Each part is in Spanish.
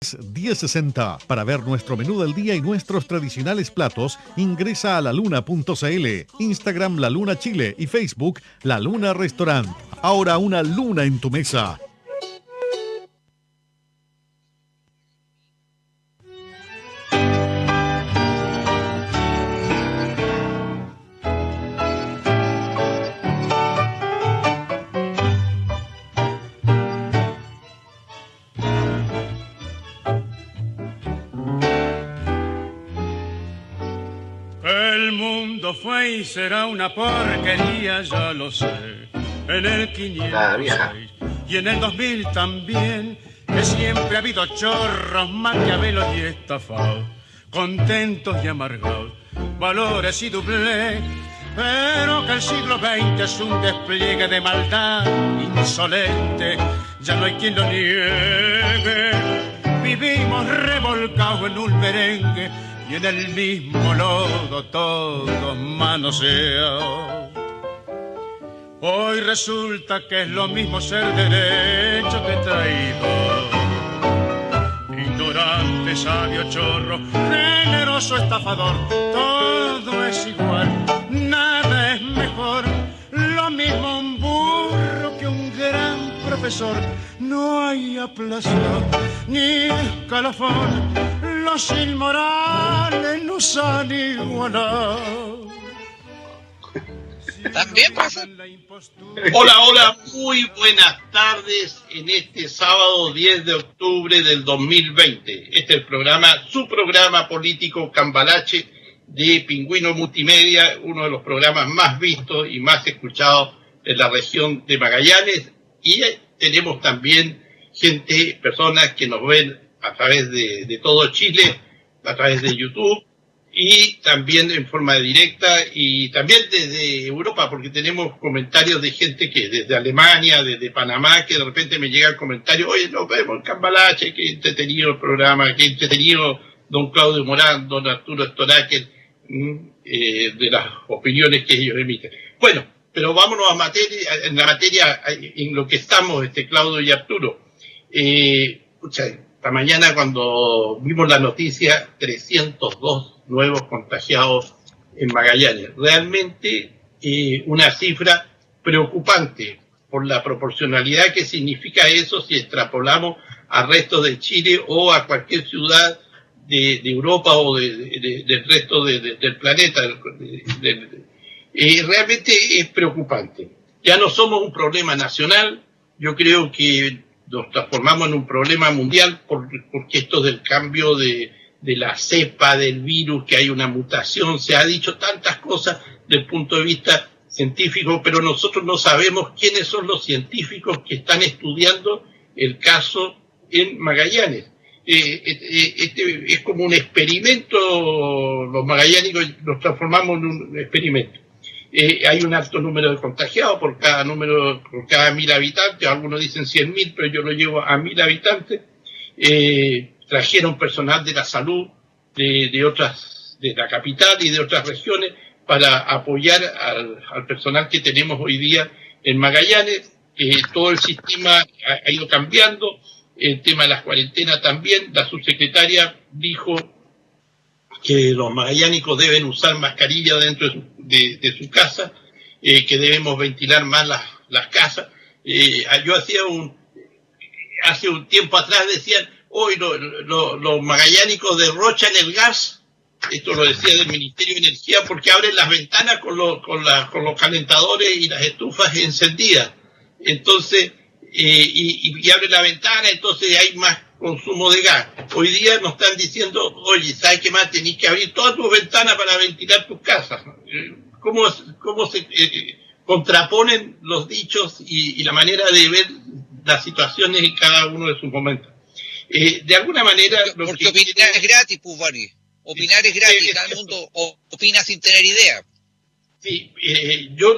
1060. Para ver nuestro menú del día y nuestros tradicionales platos, ingresa a laluna.cl, Instagram La Luna Chile y Facebook La Luna Restaurant. Ahora una luna en tu mesa. El mundo fue y será una porquería, ya lo sé. En el 506 y en el 2000 también, que siempre ha habido chorros, maquiavelos y estafados, contentos y amargados, valores y doblez. Pero que el siglo XX es un despliegue de maldad insolente, ya no hay quien lo niegue. Vivimos revolcados en un merengue y en el mismo lodo todos manoseados. Hoy resulta que es lo mismo ser derecho que traidor, ignorante, sabio, chorro, generoso, estafador. Todo es igual, nada es mejor, lo mismo un burro que un gran profesor. No hay aplauso ni escalafón, los inmorales nos han igualado. También, profe. Hola, muy buenas tardes en este sábado 10 de octubre del 2020. Este es el programa, su programa político Cambalache de Pingüino Multimedia, uno de los programas más vistos y más escuchados en la región de Magallanes. Y tenemos también personas que nos ven a través de todo Chile, a través de YouTube, y también en forma directa, y también desde Europa, porque tenemos comentarios de gente que desde Alemania, desde Panamá, que de repente me llega el comentario: oye, nos vemos en Cambalache, qué entretenido el programa, qué entretenido don Claudio Morán, don Arturo Storaker, de las opiniones que ellos emiten. Bueno, pero vámonos a la materia en lo que estamos, Claudio y Arturo. Esta mañana cuando vimos la noticia, 302 nuevos contagiados en Magallanes. Realmente una cifra preocupante por la proporcionalidad que significa eso si extrapolamos al resto de Chile o a cualquier ciudad de Europa o del resto del planeta. Realmente es preocupante. Ya no somos un problema nacional, yo creo que nos transformamos en un problema mundial porque esto del cambio de la cepa del virus, que hay una mutación, se ha dicho tantas cosas desde el punto de vista científico, pero nosotros no sabemos quiénes son los científicos que están estudiando el caso en Magallanes. Es como un experimento, los magallánicos nos transformamos en un experimento. Hay un alto número de contagiados por cada 1.000 habitantes, algunos dicen 100.000, pero yo lo llevo a 1.000 habitantes. Trajeron personal de la salud de la capital y de otras regiones para apoyar al personal que tenemos hoy día en Magallanes. Todo el sistema ha ido cambiando, el tema de las cuarentenas también. La subsecretaria dijo que los magallánicos deben usar mascarilla dentro de su casa, que debemos ventilar más las casas. Yo hace un tiempo atrás decían: hoy los magallánicos derrochan el gas. Esto lo decía del Ministerio de Energía, porque abren las ventanas con los calentadores y las estufas encendidas. Entonces, y abren la ventana, entonces hay más consumo de gas. Hoy día nos están diciendo: oye, ¿sabes qué más? Tenés que abrir todas tus ventanas para ventilar tus casas. ¿Cómo se contraponen los dichos y la manera de ver las situaciones en cada uno de sus momentos? De alguna manera... Porque opinar es gratis, pues, Bani. Opinar es gratis, cada mundo opina sin tener idea. Sí, yo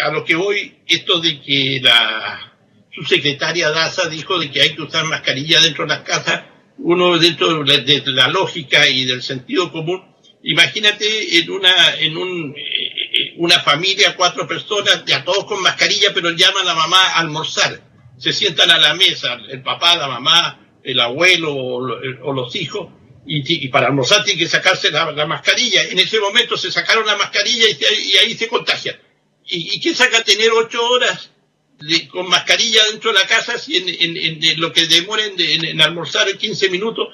a lo que voy, esto de que la subsecretaria Daza dijo de que hay que usar mascarilla dentro de las casas, uno dentro de la lógica y del sentido común, imagínate en una familia, 4 personas, ya todos con mascarilla, pero llaman a la mamá a almorzar, se sientan a la mesa, el papá, la mamá, el abuelo o los hijos, y para almorzar tiene que sacarse la mascarilla. En ese momento se sacaron la mascarilla y ahí se contagian. ¿Y qué saca tener 8 horas con mascarilla dentro de la casa si en lo que demoren en almorzar 15 minutos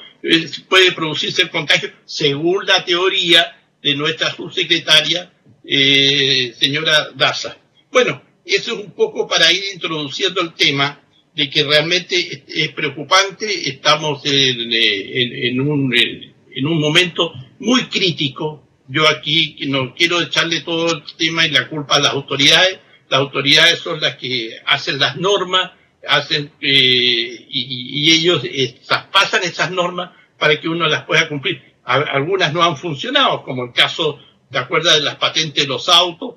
puede producirse el contagio, según la teoría de nuestra subsecretaria, señora Daza? Bueno, eso es un poco para ir introduciendo el tema de que realmente es preocupante. Estamos en un momento muy crítico. Yo aquí no quiero echarle todo el tema y la culpa a las autoridades. Las autoridades son las que hacen las normas, y ellos pasan esas normas para que uno las pueda cumplir. Algunas no han funcionado, como el caso, ¿te acuerdas de las patentes de los autos?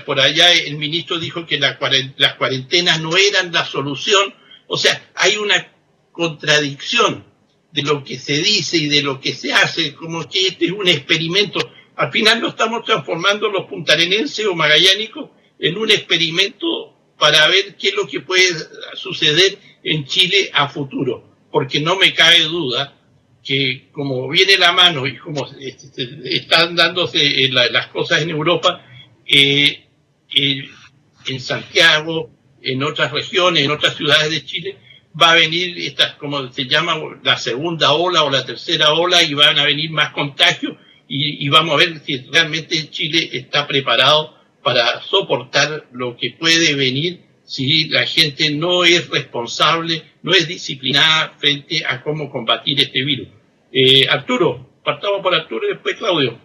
Por allá el ministro dijo que las cuarentenas no eran la solución. O sea, hay una contradicción de lo que se dice y de lo que se hace, como que este es un experimento. Al final nos estamos transformando los puntarenenses o magallánicos en un experimento para ver qué es lo que puede suceder en Chile a futuro. Porque no me cabe duda que como viene la mano y como están dándose las cosas en Europa, en Santiago, en otras regiones, en otras ciudades de Chile, va a venir como se llama, la segunda ola o la tercera ola, y van a venir más contagios, y vamos a ver si realmente Chile está preparado para soportar lo que puede venir si la gente no es responsable, no es disciplinada frente a cómo combatir este virus. Arturo, partamos por Arturo y después Claudio.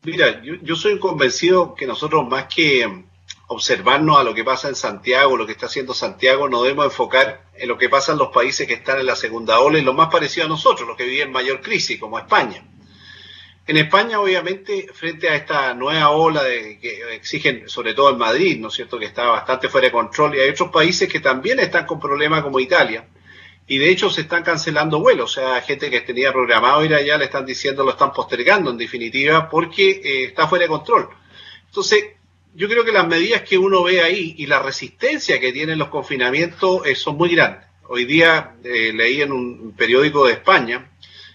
Mira, yo soy convencido que nosotros, más que observarnos a lo que pasa en Santiago, lo que está haciendo Santiago, nos debemos enfocar en lo que pasa en los países que están en la segunda ola y lo más parecido a nosotros, los que viven mayor crisis, como España. En España, obviamente, frente a esta nueva ola que exigen, sobre todo en Madrid, ¿no es cierto?, que está bastante fuera de control, y hay otros países que también están con problemas como Italia, y de hecho se están cancelando vuelos. O sea, gente que tenía programado ir allá le están diciendo, lo están postergando en definitiva, porque está fuera de control. Entonces, yo creo que las medidas que uno ve ahí y la resistencia que tienen los confinamientos son muy grandes. Hoy día leí en un periódico de España,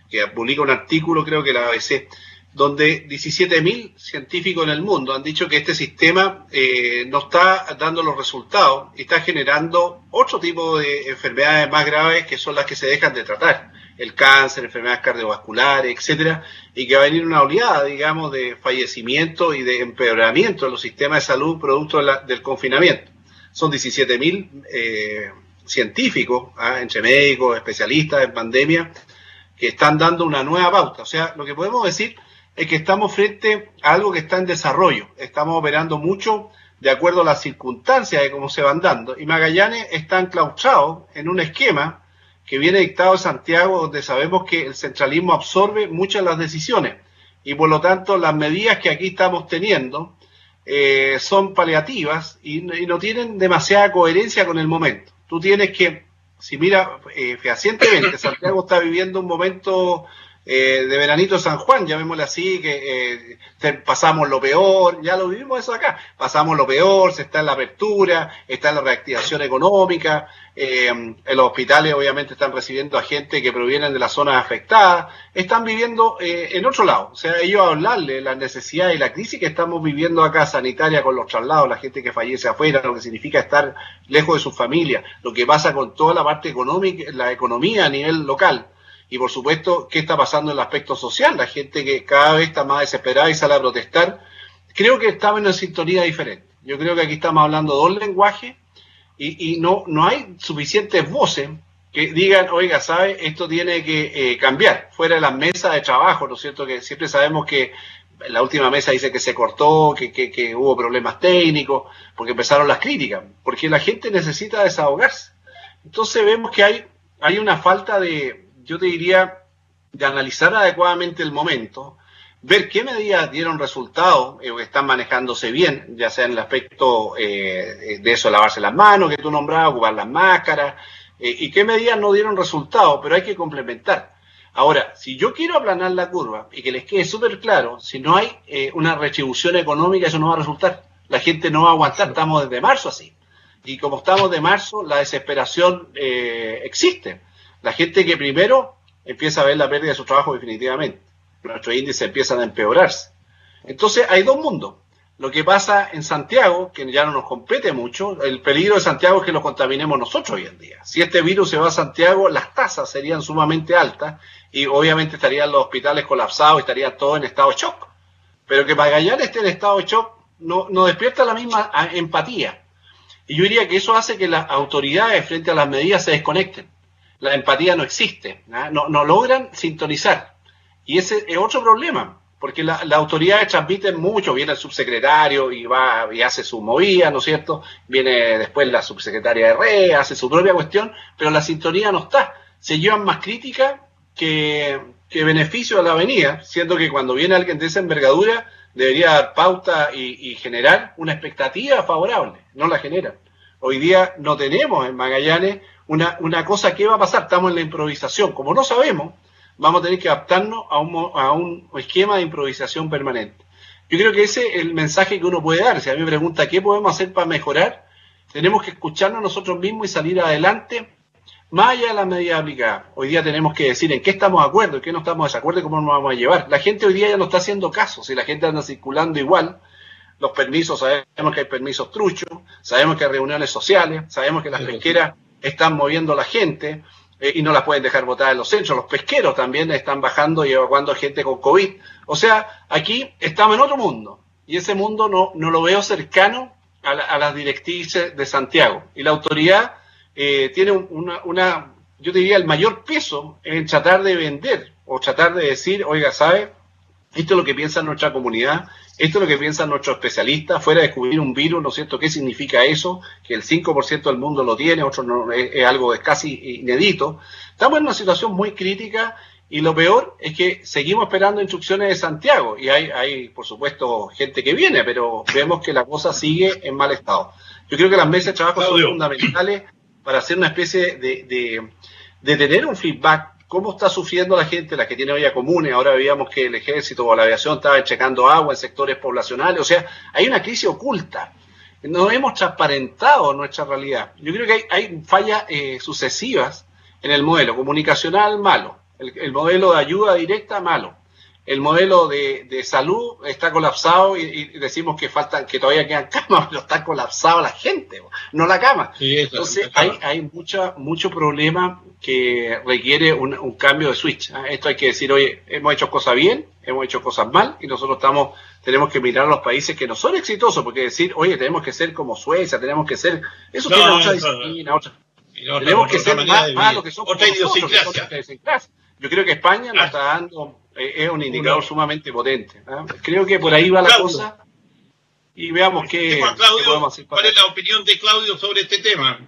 que publica un artículo, creo que la ABC, donde 17.000 científicos en el mundo han dicho que este sistema no está dando los resultados y está generando otro tipo de enfermedades más graves, que son las que se dejan de tratar, el cáncer, enfermedades cardiovasculares, etcétera, y que va a venir una oleada, digamos, de fallecimiento y de empeoramiento de los sistemas de salud producto del confinamiento. Son 17.000 científicos, entre médicos, especialistas en pandemia, que están dando una nueva pauta. O sea, lo que podemos decir es que estamos frente a algo que está en desarrollo. Estamos operando mucho de acuerdo a las circunstancias de cómo se van dando. Y Magallanes está enclaustrado en un esquema que viene dictado de Santiago, donde sabemos que el centralismo absorbe muchas de las decisiones. Y por lo tanto, las medidas que aquí estamos teniendo son paliativas y no tienen demasiada coherencia con el momento. Tú tienes que, si mira fehacientemente, Santiago está viviendo un momento de veranito de San Juan, llamémosle así, que pasamos lo peor, ya lo vivimos eso acá, pasamos lo peor, se está en la apertura, está en la reactivación económica, en los hospitales obviamente están recibiendo a gente que provienen de las zonas afectadas, están viviendo en otro lado. O sea, ellos hablarle de la necesidad y la crisis que estamos viviendo acá sanitaria con los traslados, la gente que fallece afuera, lo que significa estar lejos de su familia, lo que pasa con toda la parte económica, la economía a nivel local. Y por supuesto, ¿qué está pasando en el aspecto social? La gente que cada vez está más desesperada y sale a protestar. Creo que estamos en una sintonía diferente. Yo creo que aquí estamos hablando dos lenguajes y no hay suficientes voces que digan, oiga, ¿sabe? Esto tiene que cambiar fuera de las mesas de trabajo, ¿no es cierto? Que siempre sabemos que la última mesa dice que se cortó, que hubo problemas técnicos, porque empezaron las críticas, porque la gente necesita desahogarse. Entonces vemos que hay una falta de, yo te diría, de analizar adecuadamente el momento, ver qué medidas dieron resultado, que están manejándose bien, ya sea en el aspecto de eso, lavarse las manos, que tú nombrabas, ocupar las máscaras, y qué medidas no dieron resultado, pero hay que complementar. Ahora, si yo quiero aplanar la curva, y que les quede súper claro, si no hay una retribución económica, eso no va a resultar. La gente no va a aguantar, estamos desde marzo así. Y como estamos de marzo, la desesperación existe. La gente que primero empieza a ver la pérdida de su trabajo definitivamente. Nuestros índices empiezan a empeorarse. Entonces hay dos mundos. Lo que pasa en Santiago, que ya no nos compete mucho, el peligro de Santiago es que lo contaminemos nosotros hoy en día. Si este virus se va a Santiago, las tasas serían sumamente altas y obviamente estarían los hospitales colapsados y estarían todos en estado de shock. Pero que Magallanes esté en estado de shock no despierta la misma empatía. Y yo diría que eso hace que las autoridades frente a las medidas se desconecten. La empatía no existe, no logran sintonizar. Y ese es otro problema. Porque las autoridades transmiten mucho, viene el subsecretario y va y hace su movida, ¿no es cierto? Viene después la subsecretaria de RE, hace su propia cuestión, pero la sintonía no está. Se llevan más crítica que beneficio a la avenida, siendo que cuando viene alguien de esa envergadura debería dar pauta y generar una expectativa favorable, no la generan. Hoy día no tenemos en Magallanes una cosa que va a pasar, estamos en la improvisación, como no sabemos, vamos a tener que adaptarnos a un esquema de improvisación permanente. Yo creo que ese es el mensaje que uno puede dar. Si a mí me pregunta qué podemos hacer para mejorar, tenemos que escucharnos nosotros mismos y salir adelante más allá de las medidas aplicadas. Hoy día tenemos que decir en qué estamos de acuerdo, en qué no estamos de acuerdo y cómo nos vamos a llevar. La gente hoy día ya no está haciendo caso, si la gente anda circulando igual. Los permisos, sabemos que hay permisos truchos, sabemos que hay reuniones sociales, sabemos que las pesqueras están moviendo a la gente, y no las pueden dejar botadas en los centros. Los pesqueros también están bajando y evacuando gente con COVID. O sea, aquí estamos en otro mundo. Y ese mundo no lo veo cercano a las directrices de Santiago. Y la autoridad tiene yo diría, el mayor peso en tratar de vender o tratar de decir, oiga, ¿sabe? Esto es lo que piensa nuestra comunidad, esto es lo que piensan nuestros especialistas, fuera de descubrir un virus, ¿no es cierto? ¿Qué significa eso? Que el 5% del mundo lo tiene, otro no, es algo casi inédito. Estamos en una situación muy crítica y lo peor es que seguimos esperando instrucciones de Santiago y hay por supuesto, gente que viene, pero vemos que la cosa sigue en mal estado. Yo creo que las mesas de trabajo son fundamentales para hacer una especie de tener un feedback. ¿Cómo está sufriendo la gente, la que tiene olla comunes? Ahora veíamos que el ejército o la aviación estaban checando agua en sectores poblacionales. O sea, hay una crisis oculta. No hemos transparentado nuestra realidad. Yo creo que hay fallas sucesivas en el modelo comunicacional, malo. El modelo de ayuda directa, malo. El modelo de salud está colapsado y decimos que todavía quedan camas, pero está colapsado la gente, no la cama. Sí, entonces hay mucho problema que requiere un cambio de switch. Esto hay que decir, oye, hemos hecho cosas bien, hemos hecho cosas mal y nosotros tenemos que mirar a los países que no son exitosos, porque decir, oye, tenemos que ser como Suecia, tenemos que ser, eso tiene otra disciplina, tenemos que ser más lo que son otra idiosincrasia. Yo creo que España nos está dando, es un indicador sumamente potente. Creo que por ahí va la cosa y veamos qué podemos hacer. ¿Cuál es la opinión de Claudio sobre este tema?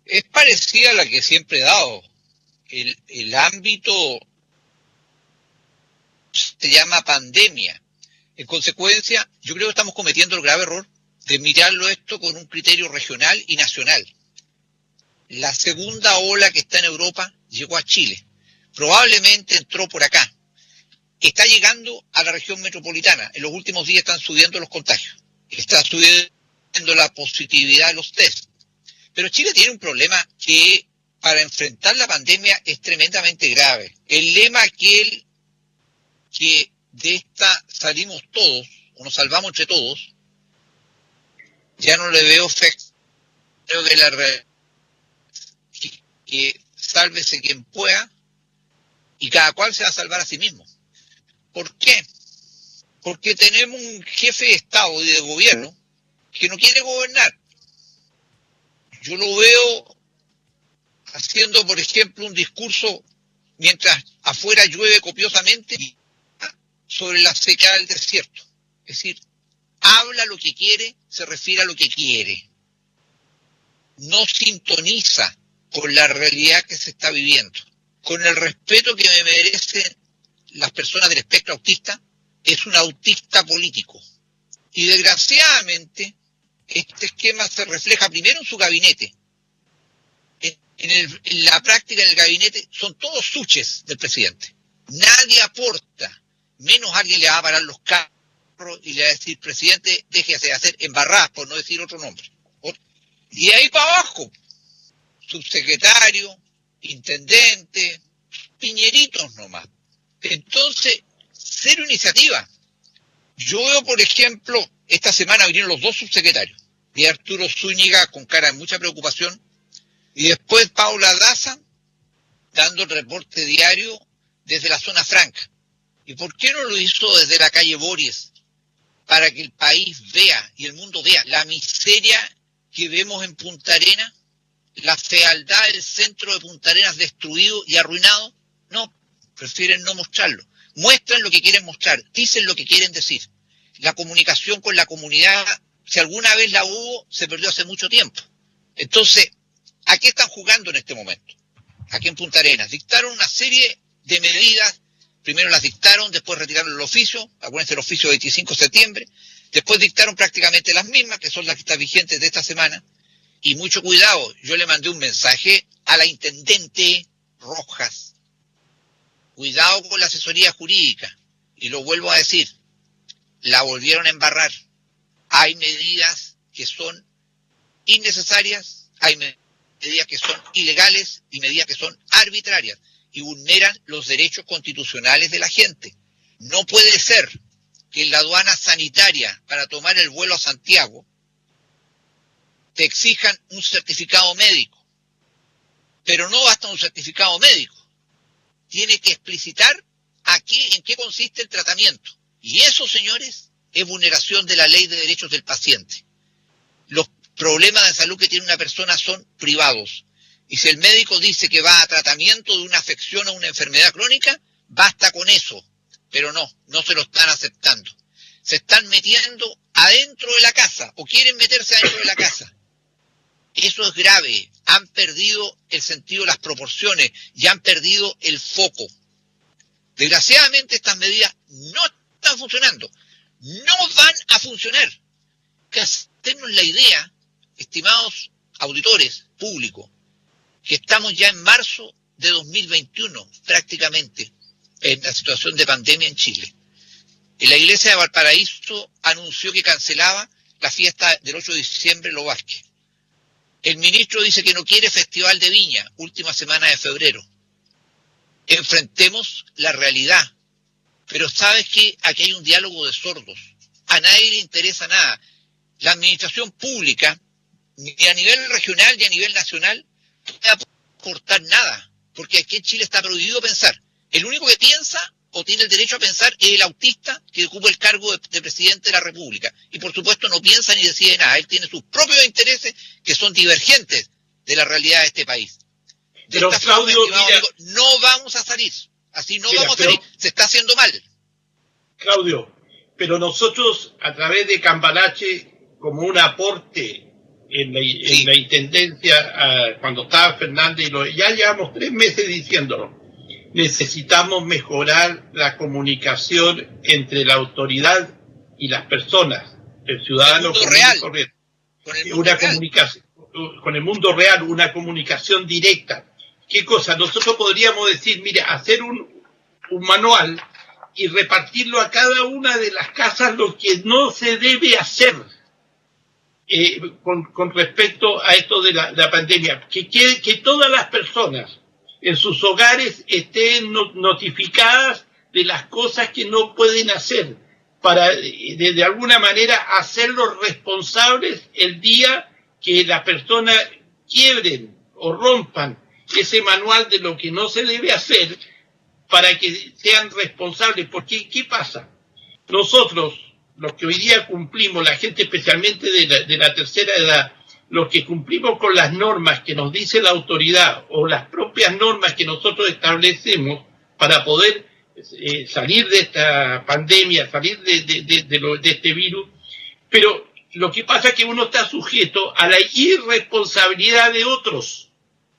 Es parecida a la que siempre he dado. El ámbito se llama pandemia. En consecuencia, yo creo que estamos cometiendo el grave error de mirarlo esto con un criterio regional y nacional. La segunda ola que está en Europa llegó a Chile. Probablemente entró por acá. Está llegando a la región metropolitana. En los últimos días están subiendo los contagios. Está subiendo la positividad de los test. Pero Chile tiene un problema que para enfrentar la pandemia es tremendamente grave. El lema aquel que de esta salimos todos, o nos salvamos entre todos, ya no le veo fe. Creo que la realidad que sálvese quien pueda y cada cual se va a salvar a sí mismo. ¿Por qué? Porque tenemos un jefe de Estado y de gobierno que no quiere gobernar. Yo lo veo haciendo, por ejemplo, un discurso mientras afuera llueve copiosamente sobre la seca del desierto. Es decir, habla lo que quiere, se refiere a lo que quiere. No sintoniza con la realidad que se está viviendo. Con el respeto que me merecen las personas del espectro autista, es un autista político. Y desgraciadamente, este esquema se refleja primero en su gabinete. En la práctica del gabinete son todos suches del presidente. Nadie aporta, menos alguien le va a parar los carros y le va a decir, presidente, déjese de hacer embarradas, por no decir otro nombre. Y ahí para abajo. subsecretario, intendente, piñeritos nomás. Entonces, cero iniciativa. Yo veo, por ejemplo, esta semana vinieron los dos subsecretarios, y Arturo Zúñiga con cara de mucha preocupación, y después Paula Daza dando el reporte diario desde la zona franca. ¿Y por qué no lo hizo desde la calle Bories? Para que el país vea y el mundo vea la miseria que vemos en Punta Arenas, la fealdad del centro de Punta Arenas destruido y arruinado. No, prefieren no mostrarlo. Muestran lo que quieren mostrar, dicen lo que quieren decir. La comunicación con la comunidad, si alguna vez la hubo, se perdió hace mucho tiempo. Entonces, ¿a qué están jugando en este momento? Aquí en Punta Arenas. Dictaron una serie de medidas. Primero las dictaron, después retiraron el oficio. Acuérdense el oficio del 25 de septiembre. Después dictaron prácticamente las mismas, que son las que están vigentes de esta semana. Y mucho cuidado, yo le mandé un mensaje a la intendente Rojas. Cuidado con la asesoría jurídica. Y lo vuelvo a decir, la volvieron a embarrar. Hay medidas que son innecesarias, hay medidas que son ilegales y medidas que son arbitrarias y vulneran los derechos constitucionales de la gente. No puede ser que en la aduana sanitaria para tomar el vuelo a Santiago te exijan un certificado médico, pero no basta un certificado médico. Tiene que explicitar en qué consiste el tratamiento. Y eso, señores, es vulneración de la ley de derechos del paciente. Los problemas de salud que tiene una persona son privados. Y si el médico dice que va a tratamiento de una afección o una enfermedad crónica, basta con eso. Pero no se lo están aceptando. Se están metiendo adentro de la casa, o quieren meterse adentro de la casa. Eso es grave. Han perdido el sentido de las proporciones y han perdido el foco. Desgraciadamente estas medidas no están funcionando. No van a funcionar. Que hacernos la idea, estimados auditores públicos, que estamos ya en marzo de 2021, prácticamente, en la situación de pandemia en Chile. En la iglesia de Valparaíso anunció que cancelaba la fiesta del 8 de diciembre en Los Vázquez. El ministro dice que no quiere festival de viña, última semana de febrero. Enfrentemos la realidad. Pero ¿sabes qué? Aquí hay un diálogo de sordos. A nadie le interesa nada. La administración pública, ni a nivel regional ni a nivel nacional, no puede aportar nada. Porque aquí en Chile está prohibido pensar. El único que piensa o tiene el derecho a pensar es el autista que ocupa el cargo de presidente de la República. Y por supuesto no piensa ni decide nada. Él tiene sus propios intereses que son divergentes de la realidad de este país. De pero esta Claudio, forma, mira, amigo, no vamos a salir. Así no vamos a salir. Se está haciendo mal. Claudio, pero nosotros a través de Cambalache, como un aporte en la intendencia, cuando estaba Fernández, ya llevamos 3 meses diciéndolo, necesitamos mejorar la comunicación entre la autoridad y las personas, el ciudadano con real, con el mundo real, una comunicación directa. ¿Qué cosa? Nosotros podríamos decir, mire, hacer un manual y repartirlo a cada una de las casas lo que no se debe hacer con respecto a esto de la pandemia. Que todas las personas en sus hogares estén notificadas de las cosas que no pueden hacer, para de alguna manera hacerlos responsables el día que la persona quiebren o rompan ese manual de lo que no se debe hacer, para que sean responsables. Porque, ¿qué pasa? Nosotros, los que hoy día cumplimos, la gente especialmente de la tercera edad, los que cumplimos con las normas que nos dice la autoridad o las propias normas que nosotros establecemos para poder salir de esta pandemia, salir de este virus, pero lo que pasa es que uno está sujeto a la irresponsabilidad de otros,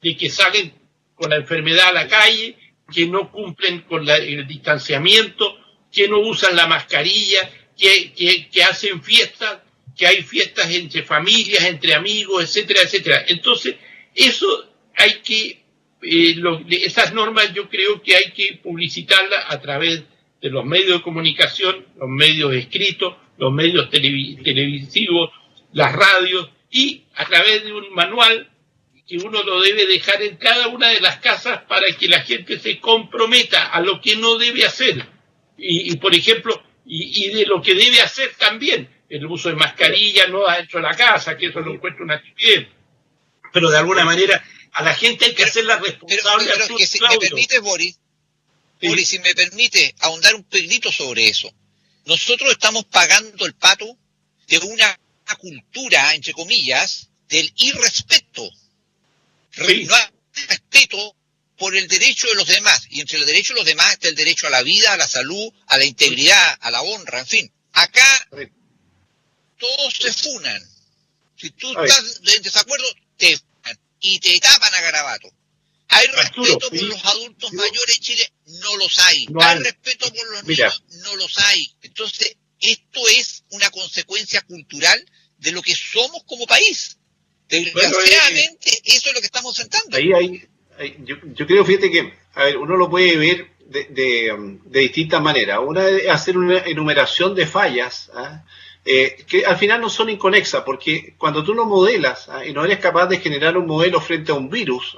de que salen con la enfermedad a la calle, que no cumplen con el distanciamiento, que no usan la mascarilla, que hacen fiestas, que hay fiestas entre familias, entre amigos, etcétera, etcétera. Entonces, eso hay que, esas normas yo creo que hay que publicitarlas a través de los medios de comunicación, los medios escritos, los medios televisivos, las radios, y a través de un manual que uno lo debe dejar en cada una de las casas para que la gente se comprometa a lo que no debe hacer. Y por ejemplo, y de lo que debe hacer también, el uso de mascarilla no dentro de la casa, que eso lo encuentro una estupidez. Pero de alguna manera a la gente hay que hacerla responsable. Pero que si me permite, Boris, sí. Boris, si me permite ahondar un poquito sobre eso. Nosotros estamos pagando el pato de una cultura, entre comillas, del irrespeto. Sí. No hay respeto por el derecho de los demás. Y entre el derecho de los demás está el derecho a la vida, a la salud, a la integridad, a la honra, en fin. Acá todos se funan. Si tú estás en desacuerdo, te funan y te tapan a garabato. ¿Hay respeto por los adultos mayores en Chile? No los hay. ¿Hay respeto por los niños? No los hay. Entonces, esto es una consecuencia cultural de lo que somos como país. Desgraciadamente, eso es lo que estamos sentando. Yo creo, fíjate que, a ver, uno lo puede ver de distintas maneras. Una es hacer una enumeración de fallas, que al final no son inconexas, porque cuando tú lo modelas y no eres capaz de generar un modelo frente a un virus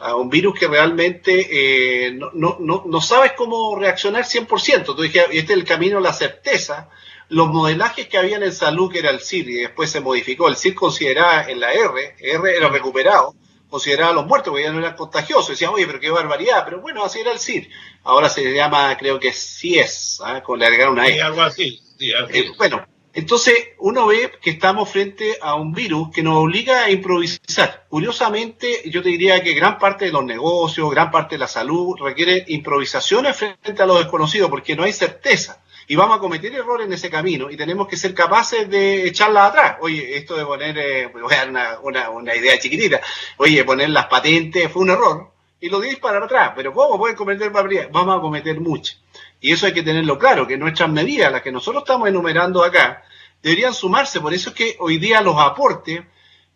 que realmente no sabes cómo reaccionar 100%. Tú dijiste, este es el camino a la certeza. Los modelajes que habían en salud, que era el CIR, y después se modificó, el CIR consideraba en la R era recuperado, consideraba a los muertos, porque ya no eran contagiosos. Decían, oye, pero qué barbaridad, pero bueno, así era el CIR. Ahora se llama, creo que CIES, con le agregaron una E. Algo así. Sí, bueno, entonces uno ve que estamos frente a un virus que nos obliga a improvisar. Curiosamente, yo te diría que gran parte de los negocios, gran parte de la salud requiere improvisaciones frente a lo desconocido, porque no hay certeza. Y vamos a cometer errores en ese camino y tenemos que ser capaces de echarlas atrás. Oye, esto de poner, voy a dar una idea chiquitita, oye, poner las patentes fue un error y lo di para atrás, pero ¿cómo pueden cometer barbaridades? Vamos a cometer muchas. Y eso hay que tenerlo claro, que nuestras medidas, las que nosotros estamos enumerando acá, deberían sumarse. Por eso es que hoy día los aportes,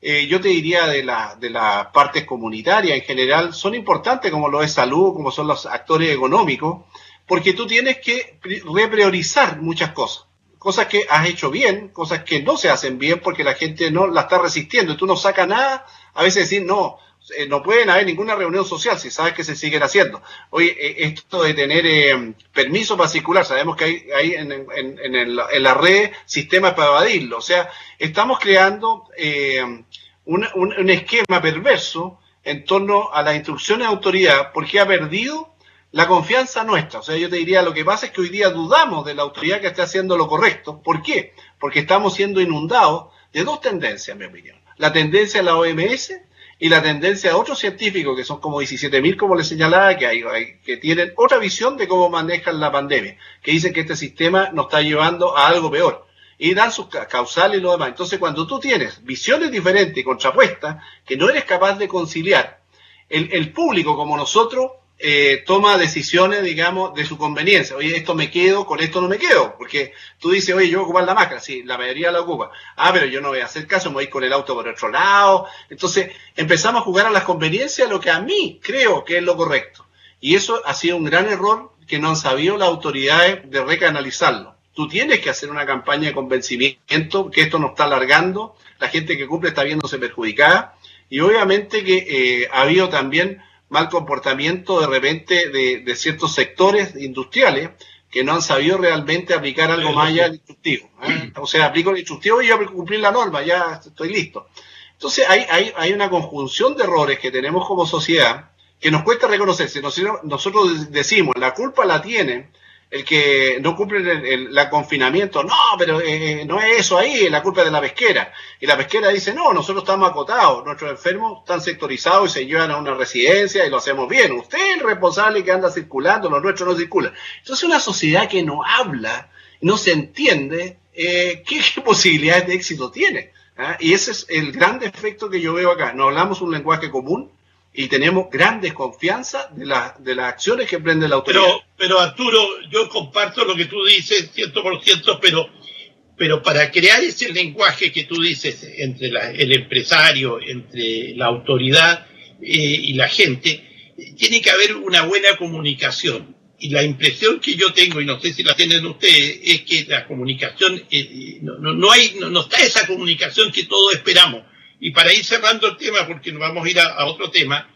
yo te diría de las partes comunitarias en general, son importantes, como lo es salud, como son los actores económicos, porque tú tienes que repriorizar muchas cosas que has hecho bien, cosas que no se hacen bien porque la gente no la está resistiendo y tú no sacas nada, a veces decir no pueden haber ninguna reunión social si sabes que se siguen haciendo. Oye, esto de tener permiso para circular, sabemos que hay en la red sistemas para evadirlo, o sea, estamos creando un esquema perverso en torno a las instrucciones de autoridad porque ha perdido la confianza nuestra. O sea, yo te diría, lo que pasa es que hoy día dudamos de la autoridad que esté haciendo lo correcto. ¿Por qué? Porque estamos siendo inundados de dos tendencias, en mi opinión. La tendencia de la OMS y la tendencia de otros científicos, que son como 17.000, como les señalaba, que tienen otra visión de cómo manejan la pandemia, que dicen que este sistema nos está llevando a algo peor. Y dan sus causales y lo demás. Entonces, cuando tú tienes visiones diferentes y contrapuestas, que no eres capaz de conciliar, el público como nosotros, toma decisiones, digamos, de su conveniencia. Oye, esto me quedo, con esto no me quedo. Porque tú dices, oye, yo voy a ocupar la máscara. Sí, la mayoría la ocupa. Pero yo no voy a hacer caso, me voy con el auto por otro lado. Entonces, empezamos a jugar a las conveniencias, lo que a mí creo que es lo correcto. Y eso ha sido un gran error que no han sabido las autoridades de recanalizarlo. Tú tienes que hacer una campaña de convencimiento que esto nos está alargando. La gente que cumple está viéndose perjudicada. Y obviamente que ha habido también mal comportamiento de repente de ciertos sectores industriales que no han sabido realmente aplicar algo más allá del instructivo. O sea, aplico el instructivo y yo cumplir la norma, ya estoy listo. Entonces hay una conjunción de errores que tenemos como sociedad que nos cuesta reconocerse. Nosotros decimos, la culpa la tienen el que no cumple el confinamiento. No, pero no es eso ahí, la culpa es de la pesquera. Y la pesquera dice, no, nosotros estamos acotados, nuestros enfermos están sectorizados y se llevan a una residencia y lo hacemos bien. Usted es el responsable que anda circulando, los nuestros no circulan. Entonces una sociedad que no habla, no se entiende, ¿qué posibilidades de éxito tiene? Y ese es el gran defecto que yo veo acá. No hablamos un lenguaje común y tenemos gran desconfianza de las acciones que emprende la autoridad. Pero Arturo, yo comparto lo que tú dices 100%, pero para crear ese lenguaje que tú dices entre el empresario, entre la autoridad y la gente, tiene que haber una buena comunicación. Y la impresión que yo tengo, y no sé si la tienen ustedes, es que la comunicación, no está esa comunicación que todos esperamos. Y para ir cerrando el tema, porque nos vamos a ir a otro tema,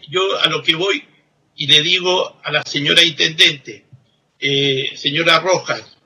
yo a lo que voy y le digo a la señora intendente, señora Rojas,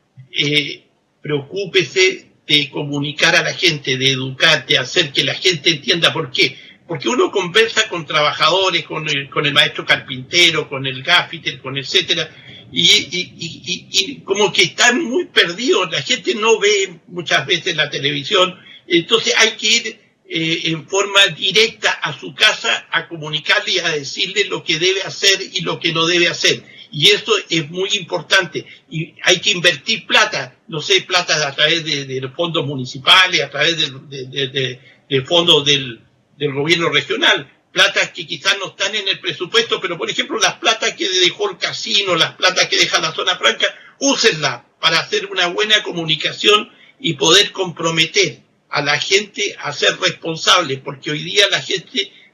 preocúpese de comunicar a la gente, de educar, de hacer que la gente entienda por qué. Porque uno conversa con trabajadores, con el maestro carpintero, con el gaffiter, con etcétera, y como que están muy perdidos, la gente no ve muchas veces la televisión, entonces hay que ir en forma directa a su casa a comunicarle y a decirle lo que debe hacer y lo que no debe hacer. Y eso es muy importante. Y hay que invertir plata, no sé, plata a través de los fondos municipales, a través de fondos del gobierno regional, platas que quizás no están en el presupuesto, pero por ejemplo las platas que dejó el casino, las platas que deja la zona franca, úsenlas para hacer una buena comunicación y poder comprometer a la gente a ser responsable, porque hoy día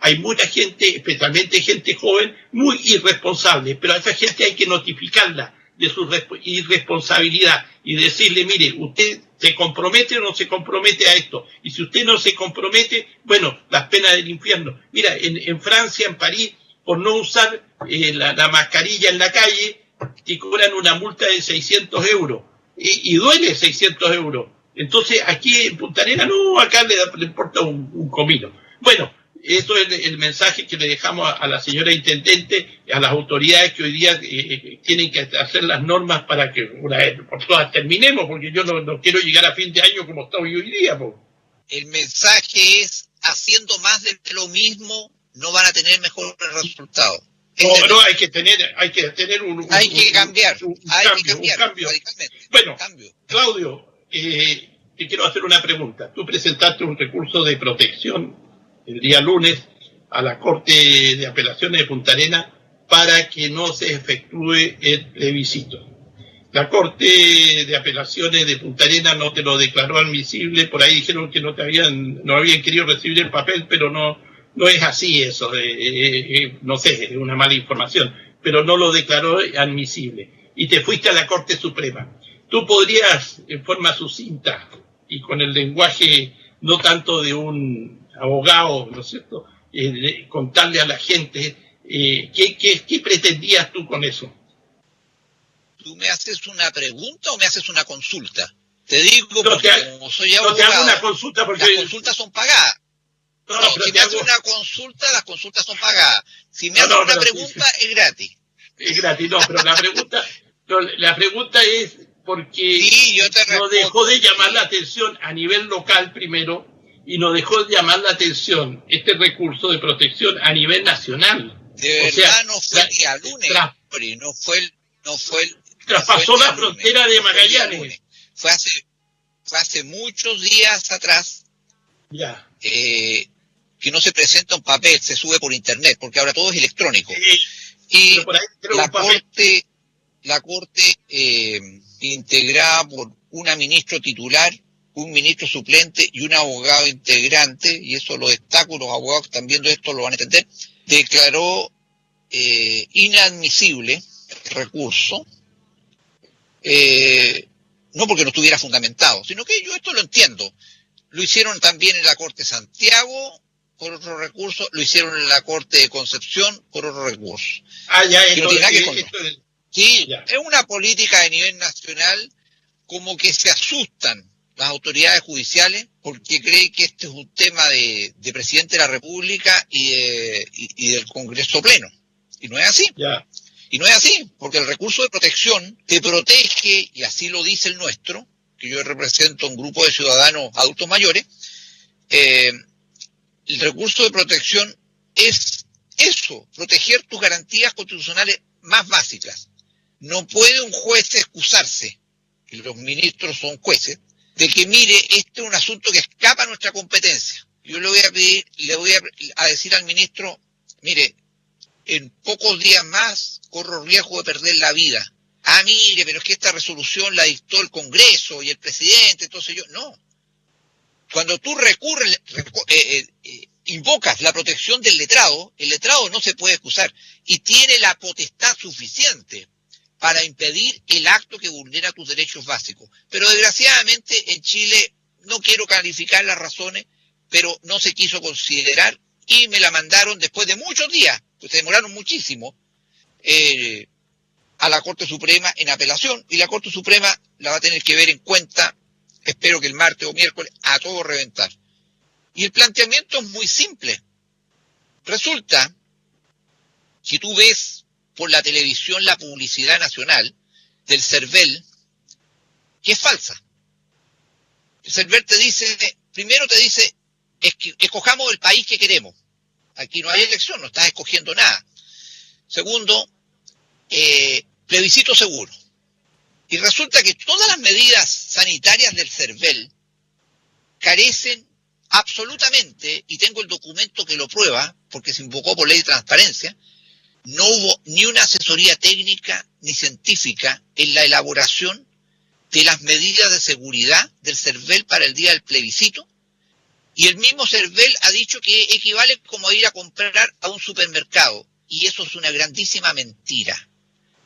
hay mucha gente, especialmente gente joven, muy irresponsable, pero a esa gente hay que notificarla de su irresponsabilidad y decirle, mire, usted se compromete o no se compromete a esto, y si usted no se compromete, bueno, las penas del infierno. Mira, en Francia, en París, por no usar la mascarilla en la calle, te cobran una multa de 600 euros, y duele 600 euros. Entonces, aquí en Punta Arenas, no, acá le importa un comino. Bueno, eso es el mensaje que le dejamos a la señora intendente, a las autoridades que hoy día tienen que hacer las normas para que una vez por todas terminemos, porque yo no quiero llegar a fin de año como está hoy día. Po. El mensaje es, haciendo más de lo mismo, no van a tener mejores resultados. No, hay que tener hay que cambiar cambio. Radicalmente. Bueno, Cambio. Claudio, te quiero hacer una pregunta. Tú presentaste un recurso de protección el día lunes a la Corte de Apelaciones de Punta Arenas para que no se efectúe el plebiscito. La Corte de Apelaciones de Punta Arenas no te lo declaró admisible, por ahí dijeron que no habían querido recibir el papel, pero no es así eso, no sé, es una mala información, pero no lo declaró admisible. Y te fuiste a la Corte Suprema. Tú podrías, en forma sucinta y con el lenguaje no tanto de un abogado, ¿no es cierto?, contarle a la gente ¿qué pretendías tú con eso? ¿Tú me haces una pregunta o me haces una consulta? Te digo porque como soy abogado, te hago una consulta porque las consultas son pagadas. Si me haces una consulta, las consultas son pagadas. Si me haces una pregunta, sí. Es gratis. Es gratis, pero la pregunta es porque sí, nos dejó de llamar la atención a nivel local primero y nos dejó de llamar la atención este recurso de protección a nivel nacional. De verdad no fue el día lunes, no fue el traspasó la frontera de Magallanes. Fue hace muchos días atrás. Ya. Que no se presenta un papel, se sube por internet, porque ahora todo es electrónico. Y la corte integrada por una ministra titular, un ministro suplente y un abogado integrante, y eso lo destaco, los abogados que están viendo esto lo van a entender, declaró inadmisible el recurso, no porque no estuviera fundamentado, sino que yo esto lo entiendo. Lo hicieron también en la Corte de Santiago por otro recurso, lo hicieron en la Corte de Concepción por otro recurso. Sí, es una política de nivel nacional, como que se asustan las autoridades judiciales porque creen que este es un tema de presidente de la República y del Congreso Pleno. Y no es así. Ya. Y no es así, porque el recurso de protección te protege, y así lo dice el nuestro, que yo represento un grupo de ciudadanos adultos mayores. El recurso de protección es eso, proteger tus garantías constitucionales más básicas. No puede un juez excusarse, y los ministros son jueces, de que mire, este es un asunto que escapa a nuestra competencia. Yo le voy a decir al ministro, mire, en pocos días más corro riesgo de perder la vida. Ah, mire, pero es que esta resolución la dictó el Congreso y el presidente, entonces no. Cuando tú invocas la protección del letrado, el letrado no se puede excusar y tiene la potestad suficiente para impedir el acto que vulnera tus derechos básicos. Pero desgraciadamente en Chile, no quiero calificar las razones, pero no se quiso considerar y me la mandaron después de muchos días, pues se demoraron muchísimo, a la Corte Suprema en apelación, y la Corte Suprema la va a tener que ver en cuenta, espero que el martes o miércoles, a todo reventar. Y el planteamiento es muy simple. Resulta que tú ves por la televisión la publicidad nacional del CERVEL, que es falsa. El CERVEL te dice, primero te dice, escojamos el país que queremos. Aquí no hay elección, no estás escogiendo nada. Segundo, plebiscito seguro. Y resulta que todas las medidas sanitarias del CERVEL carecen absolutamente, y tengo el documento que lo prueba, porque se invocó por ley de transparencia, no hubo ni una asesoría técnica ni científica en la elaboración de las medidas de seguridad del CERVEL para el día del plebiscito, y el mismo CERVEL ha dicho que equivale como a ir a comprar a un supermercado, y eso es una grandísima mentira.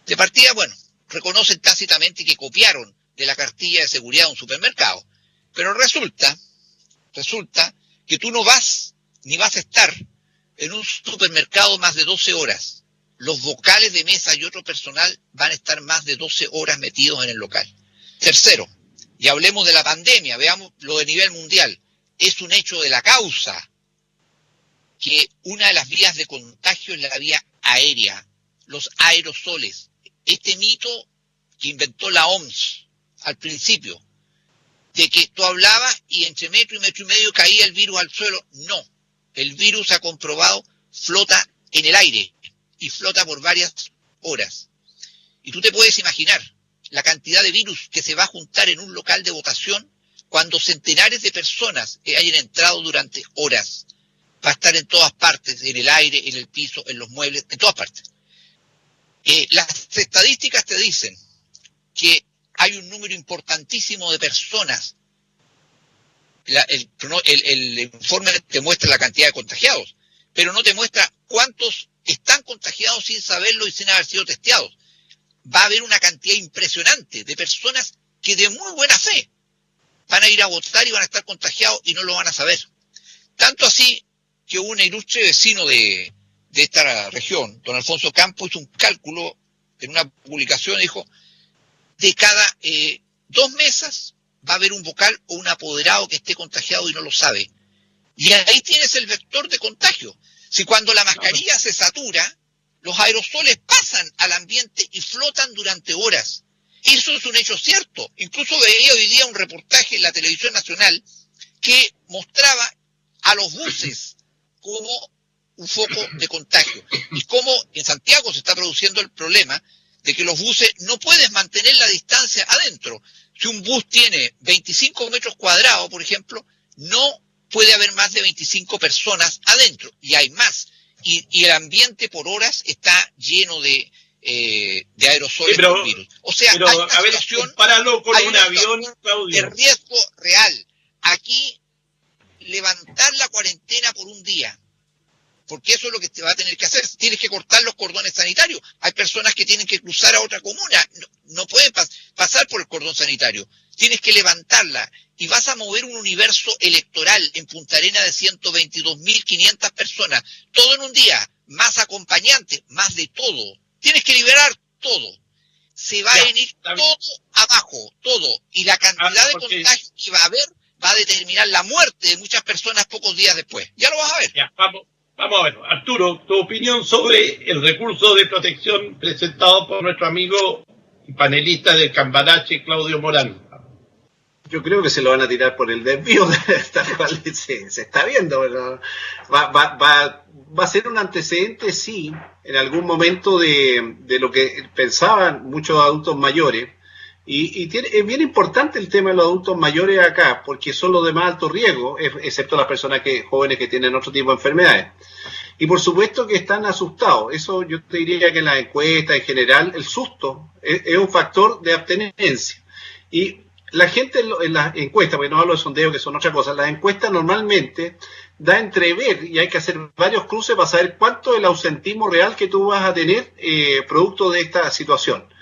De partida, bueno, reconocen tácitamente que copiaron de la cartilla de seguridad de un supermercado, pero resulta que tú no vas, ni vas a estar en un supermercado más de 12 horas. Los vocales de mesa y otro personal van a estar más de 12 horas metidos en el local. Tercero, y hablemos de la pandemia, veamos lo de nivel mundial. Es un hecho de la causa que una de las vías de contagio es la vía aérea, los aerosoles. Este mito que inventó la OMS al principio, de que tú hablabas y entre metro y medio caía el virus al suelo. No, el virus se ha comprobado, flota en el aire y flota por varias horas. Y tú te puedes imaginar la cantidad de virus que se va a juntar en un local de votación cuando centenares de personas hayan entrado durante horas. Va a estar en todas partes, en el aire, en el piso, en los muebles, en todas partes. Las estadísticas te dicen que hay un número importantísimo de personas. El informe te muestra la cantidad de contagiados, pero no te muestra cuántos están contagiados sin saberlo y sin haber sido testeados. Va a haber una cantidad impresionante de personas que de muy buena fe van a ir a votar y van a estar contagiados y no lo van a saber. Tanto así que un ilustre vecino de esta región, don Alfonso Campos, hizo un cálculo en una publicación, dijo, de cada 2 mesas va a haber un vocal o un apoderado que esté contagiado y no lo sabe. Y ahí tienes el vector de contagio. Si cuando la mascarilla se satura, los aerosoles pasan al ambiente y flotan durante horas. Eso es un hecho cierto. Incluso veía hoy día un reportaje en la televisión nacional que mostraba a los buses como un foco de contagio. Y cómo en Santiago se está produciendo el problema de que los buses no pueden mantener la distancia adentro. Si un bus tiene 25 metros cuadrados, por ejemplo, no puede haber más de 25 personas adentro, y hay más. Y el ambiente por horas está lleno de aerosoles con virus. O sea, hay una situación, compáralo con un avión, Claudio, de riesgo real. Aquí, levantar la cuarentena por un día, porque eso es lo que te va a tener que hacer. Tienes que cortar los cordones sanitarios. Hay personas que tienen que cruzar a otra comuna. No pueden pasar por el cordón sanitario. Tienes que levantarla. Y vas a mover un universo electoral en Punta Arenas de 122.500 personas. Todo en un día. Más acompañantes, más de todo. Tienes que liberar todo. Se va a venir todo abajo, todo. Y la cantidad de contagios que va a haber va a determinar la muerte de muchas personas pocos días después. Ya lo vas a ver. Ya, vamos a ver. Arturo, tu opinión sobre el recurso de protección presentado por nuestro amigo y panelista del Cambalache, Claudio Morán. Yo creo que se lo van a tirar por el desvío, tal cual se está viendo. ¿Verdad? Va a ser un antecedente, sí, en algún momento de lo que pensaban muchos adultos mayores. Y es bien importante el tema de los adultos mayores acá, porque son los de más alto riesgo, excepto las personas jóvenes que tienen otro tipo de enfermedades. Y por supuesto que están asustados. Eso yo te diría que en las encuestas en general, el susto es un factor de abstenencia. Y la gente en las encuestas, porque no hablo de sondeos que son otra cosa, las encuestas normalmente da entrever, y hay que hacer varios cruces para saber cuánto es el ausentismo real que tú vas a tener producto de esta situación.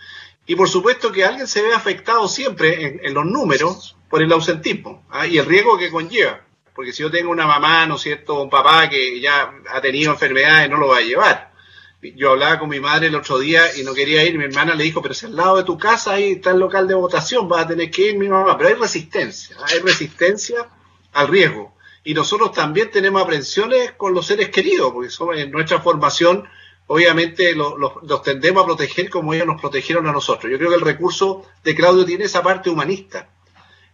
Y por supuesto que alguien se ve afectado siempre en los números por el ausentismo y el riesgo que conlleva. porque si yo tengo una mamá, ¿no es cierto?, un papá que ya ha tenido enfermedades, no lo va a llevar. Yo hablaba con mi madre el otro día y no quería ir, mi hermana le dijo, pero si al lado de tu casa ahí está el local de votación, vas a tener que ir, mi mamá. Pero hay resistencia al riesgo. Y nosotros también tenemos aprensiones con los seres queridos, porque en nuestra formación obviamente los tendemos a proteger como ellos nos protegieron a nosotros. Yo creo que el recurso de Claudio tiene esa parte humanista,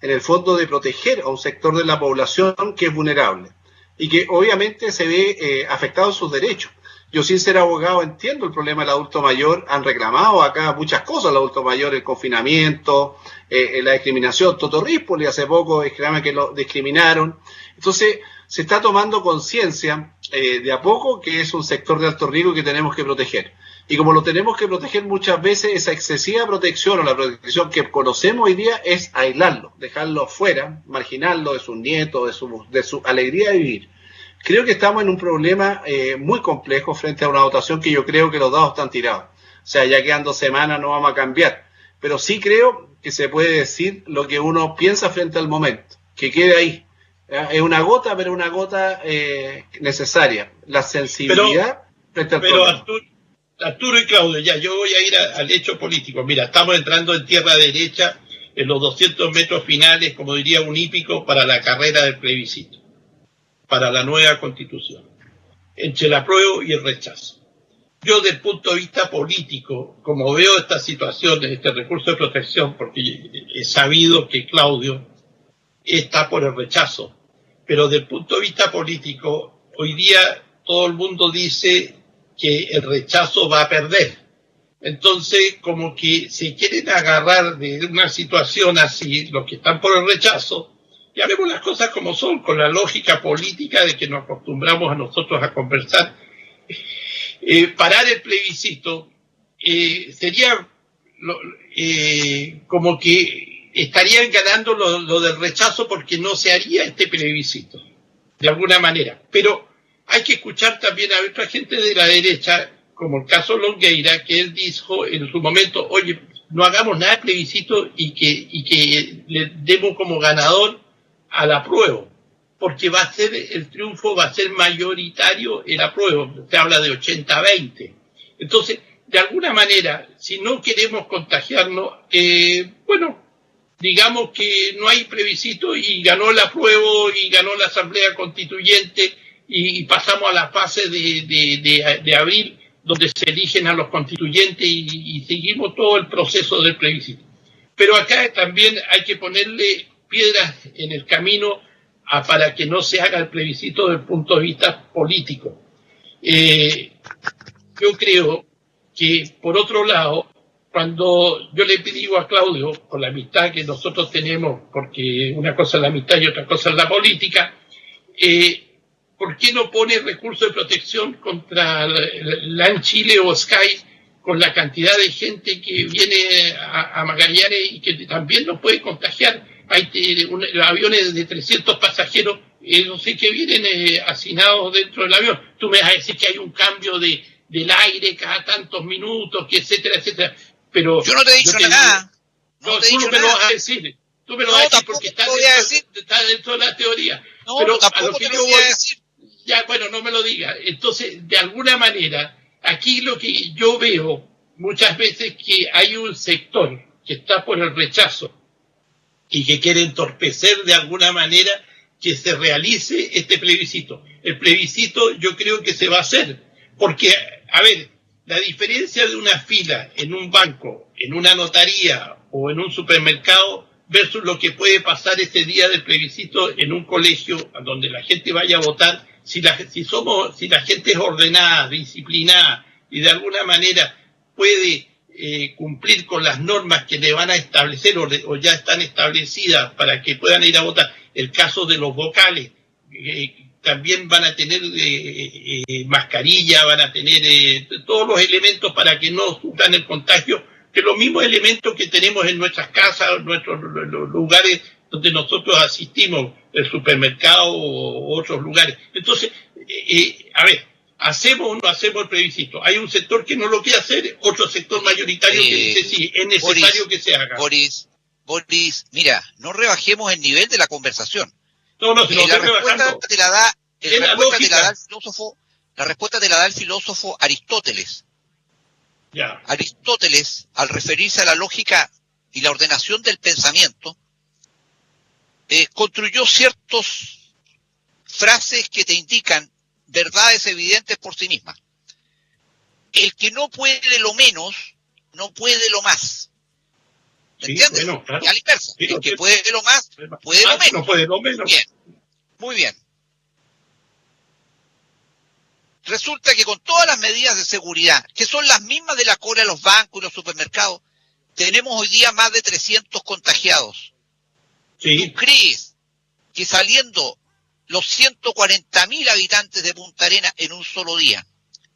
en el fondo de proteger a un sector de la población que es vulnerable y que obviamente se ve afectado en sus derechos. Yo, sin ser abogado, entiendo el problema del adulto mayor. Han reclamado acá muchas cosas el adulto mayor, el confinamiento, la discriminación. Totorrípoli hace poco exclama que lo discriminaron. Entonces, se está tomando conciencia de a poco que es un sector de alto riesgo que tenemos que proteger. Y como lo tenemos que proteger muchas veces, esa excesiva protección o la protección que conocemos hoy día es aislarlo, dejarlo fuera, marginarlo de sus nietos, de su alegría de vivir. Creo que estamos en un problema muy complejo frente a una votación que yo creo que los dados están tirados. O sea, ya quedan 2 semanas, no vamos a cambiar. Pero sí creo que se puede decir lo que uno piensa frente al momento, que quede ahí. Es una gota, pero una gota necesaria. La sensibilidad frente al problema. Arturo y Claudio, ya, yo voy a ir al hecho político. Mira, estamos entrando en tierra derecha en los 200 metros finales, como diría un hípico, para la carrera del plebiscito, para la nueva constitución, entre el apruebo y el rechazo. Yo, desde el punto de vista político, como veo esta situación, este recurso de protección, porque he sabido que Claudio está por el rechazo, pero desde el punto de vista político, hoy día todo el mundo dice que el rechazo va a perder. Entonces, como que se quieren agarrar de una situación así, los que están por el rechazo, ya vemos las cosas como son, con la lógica política de que nos acostumbramos a nosotros a conversar. Parar el plebiscito sería como que estarían ganando lo del rechazo porque no se haría este plebiscito, de alguna manera. Pero hay que escuchar también a otra gente de la derecha, como el caso Longueira, que él dijo en su momento, oye, no hagamos nada de plebiscito y que le demos como ganador al apruebo, porque va a ser el triunfo, va a ser mayoritario el apruebo, se habla de 80-20. Entonces, de alguna manera, si no queremos contagiarnos, bueno, digamos que no hay plebiscito y ganó el apruebo y ganó la Asamblea Constituyente y pasamos a la fase de abril, donde se eligen a los constituyentes y seguimos todo el proceso del plebiscito. Pero acá también hay que ponerle piedras en el camino para que no se haga el plebiscito desde el punto de vista político. Yo creo que, por otro lado, cuando yo le digo a Claudio, con la amistad que nosotros tenemos, porque una cosa es la amistad y otra cosa es la política, ¿por qué no pone recursos de protección contra LAN Chile o Sky con la cantidad de gente que viene a Magallanes y que también nos puede contagiar? Hay aviones de 300 pasajeros, no sé, que vienen hacinados dentro del avión. Tú me vas a decir que hay un cambio del aire cada tantos minutos, que etcétera, etcétera. Pero yo no te he dicho nada. No, tú no me lo vas a decir. Tú me lo vas a decir porque está dentro de la teoría. No, pero tampoco a lo que te yo lo voy a decir. Ya, bueno, no me lo diga. Entonces, de alguna manera, aquí lo que yo veo muchas veces que hay un sector que está por el rechazo y que quiere entorpecer de alguna manera que se realice este plebiscito. El plebiscito yo creo que se va a hacer, porque, a ver, la diferencia de una fila en un banco, en una notaría o en un supermercado versus lo que puede pasar ese día del plebiscito en un colegio donde la gente vaya a votar, si la gente es ordenada, disciplinada y de alguna manera puede cumplir con las normas que le van a establecer o ya están establecidas para que puedan ir a votar. El caso de los vocales, también van a tener mascarilla, van a tener todos los elementos para que no sufran el contagio, que los mismos elementos que tenemos en nuestras casas, en nuestros lugares donde nosotros asistimos, el supermercado o otros lugares. Entonces, a ver, ¿hacemos o no hacemos el plebiscito? Hay un sector que no lo quiere hacer, otro sector mayoritario que dice sí, es necesario que se haga. Boris, mira, no rebajemos el nivel de la conversación. No, si lo estoy rebajando. La respuesta te la da el filósofo Aristóteles. Ya. Aristóteles, al referirse a la lógica y la ordenación del pensamiento, construyó ciertas frases que te indican verdades evidentes por sí mismas. El que no puede lo menos, no puede lo más. ¿Me entiendes? Bueno, claro. Y a la inversa. Sí, el que puede lo más, puede lo menos. No puede lo menos. Bien, muy bien. Resulta que con todas las medidas de seguridad, que son las mismas de la cola de los bancos y los supermercados, tenemos hoy día más de 300 contagiados. Sí. ¿Tú crees que saliendo los 140.000 habitantes de Punta Arenas en un solo día,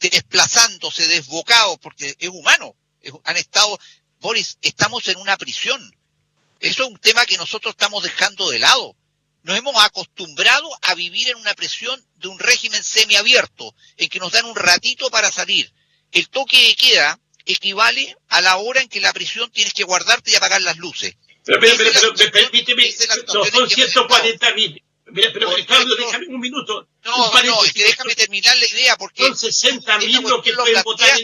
desplazándose, desbocados, porque es humano, han estado, Boris, estamos en una prisión? Eso es un tema que nosotros estamos dejando de lado. Nos hemos acostumbrado a vivir en una prisión de un régimen semiabierto, en que nos dan un ratito para salir. El toque de queda equivale a la hora en que la prisión tienes que guardarte y apagar las luces. Pero permíteme, no son 140.000. Pero Claudio, déjame un minuto. No, es que déjame terminar la idea, porque son 60.000 los que pueden votar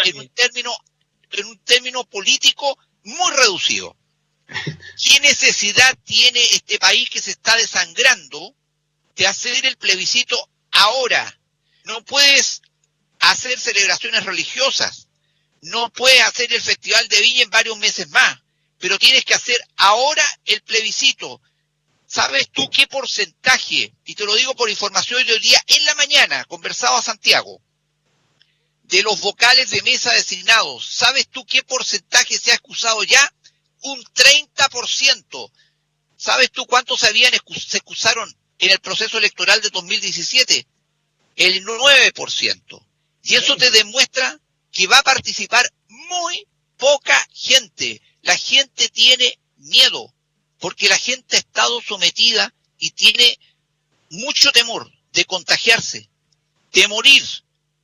en un término político muy reducido. ¿Qué necesidad tiene este país que se está desangrando de hacer el plebiscito ahora? No puedes hacer celebraciones religiosas, no puedes hacer el Festival de Viña en varios meses más, pero tienes que hacer ahora el plebiscito. ¿Sabes tú qué porcentaje? Y te lo digo por información de hoy día, en la mañana, conversado a Santiago, de los vocales de mesa designados, ¿sabes tú qué porcentaje se ha excusado ya? Un 30%. ¿Sabes tú cuántos se excusaron en el proceso electoral de 2017? El 9%. Y eso te demuestra que va a participar muy poca gente. La gente tiene miedo, porque la gente ha estado sometida y tiene mucho temor de contagiarse, de morir.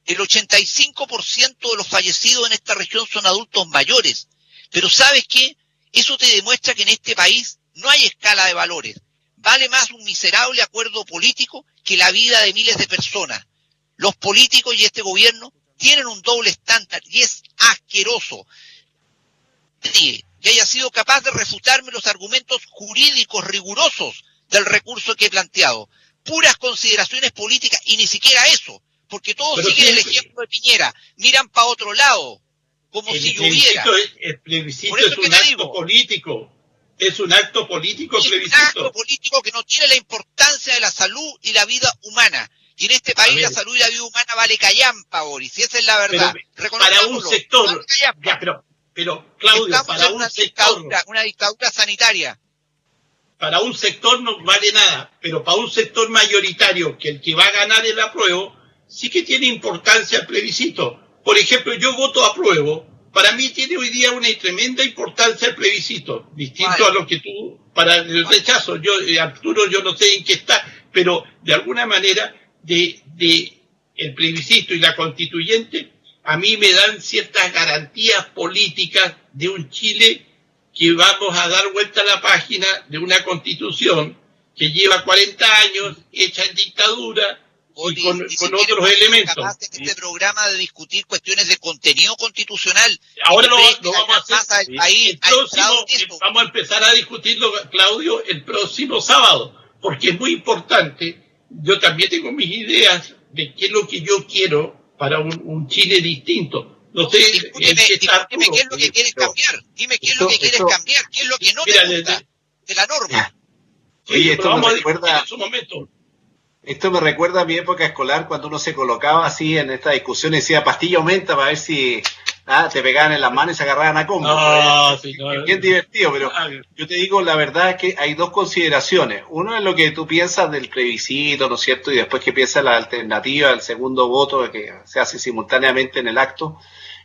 El 85% de los fallecidos en esta región son adultos mayores. Pero ¿sabes qué? Eso te demuestra que en este país no hay escala de valores. Vale más un miserable acuerdo político que la vida de miles de personas. Los políticos y este gobierno tienen un doble estándar y es asqueroso. Que haya sido capaz de refutarme los argumentos jurídicos rigurosos del recurso que he planteado. Puras consideraciones políticas y ni siquiera eso, porque todos siguen el ejemplo de Piñera, miran para otro lado, como si lloviera. El plebiscito es un acto político. Es un acto político el plebiscito. Es un acto político que no tiene la importancia de la salud y la vida humana. Y en este país la salud y la vida humana vale callampa, Boris, y esa es la verdad. Para un sector, pero Claudio, estamos para en un sector, una dictadura sanitaria. Para un sector no vale nada, pero para un sector mayoritario, que el que va a ganar el apruebo, sí que tiene importancia el plebiscito. Por ejemplo, yo voto apruebo. Para mí tiene hoy día una tremenda importancia el plebiscito, distinto a lo que tú, para el rechazo. Arturo, yo no sé en qué está, pero de alguna manera, de el plebiscito y la constituyente, a mí me dan ciertas garantías políticas de un Chile que vamos a dar vuelta a la página de una constitución que lleva 40 años hecha en dictadura, y con otros elementos. En este programa de discutir cuestiones de contenido constitucional. Ahora lo vamos a hacer. Vamos a empezar a discutirlo, Claudio, el próximo sábado, porque es muy importante. Yo también tengo mis ideas de qué es lo que yo quiero para un Chile distinto. No sé, dime qué es lo que quieres cambiar. Dime qué es lo que quieres cambiar, qué es lo que no te gusta de la norma. Oye, esto me recuerda en su momento. Esto me recuerda a mi época escolar, cuando uno se colocaba así en esta discusión y decía pastilla aumenta para ver si te pegaban en las manos y se agarraban a combo. Es bien divertido, pero yo te digo, la verdad es que hay dos consideraciones. Uno es lo que tú piensas del plebiscito, ¿no es cierto? Y después que piensas la alternativa, el segundo voto que se hace simultáneamente en el acto.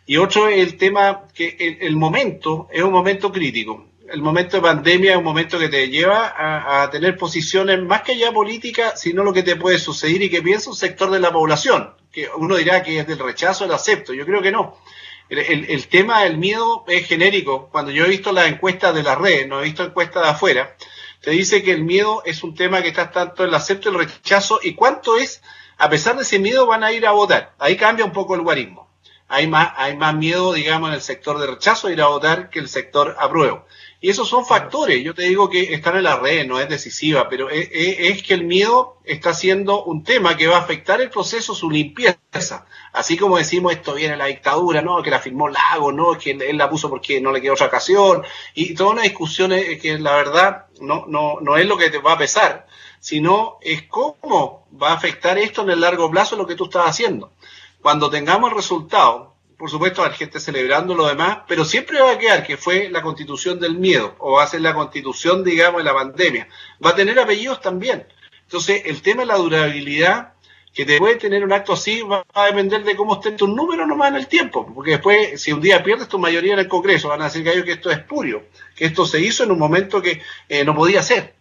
Y otro es el tema que el momento es un momento crítico. El momento de pandemia es un momento que te lleva a tener posiciones más que ya políticas, sino lo que te puede suceder y que piensa un sector de la población, que uno dirá que es del rechazo, el acepto. Yo creo que no. El tema del miedo es genérico. Cuando yo he visto las encuestas de las redes, no he visto encuestas de afuera, te dice que el miedo es un tema que está tanto el acepto y el rechazo, y cuánto es, a pesar de ese miedo, van a ir a votar. Ahí cambia un poco el guarismo. Hay más miedo, digamos, en el sector de rechazo a ir a votar que el sector apruebo. Y esos son factores, yo te digo que están en la red, no es decisiva, pero es que el miedo está siendo un tema que va a afectar el proceso, su limpieza. Así como decimos, esto viene de la dictadura, no, que la firmó Lago, no, que él la puso porque no le quedó otra ocasión, y toda una discusión que la verdad no es lo que te va a pesar, sino es cómo va a afectar esto en el largo plazo lo que tú estás haciendo. Cuando tengamos el resultado, por supuesto, hay gente celebrando lo demás, pero siempre va a quedar que fue la constitución del miedo, o va a ser la constitución, digamos, de la pandemia. Va a tener apellidos también. Entonces, el tema de la durabilidad, que te puede tener un acto así, va a depender de cómo estén tus números nomás en el tiempo. Porque después, si un día pierdes tu mayoría en el Congreso, van a decir que esto es espurio, que esto se hizo en un momento que no podía ser.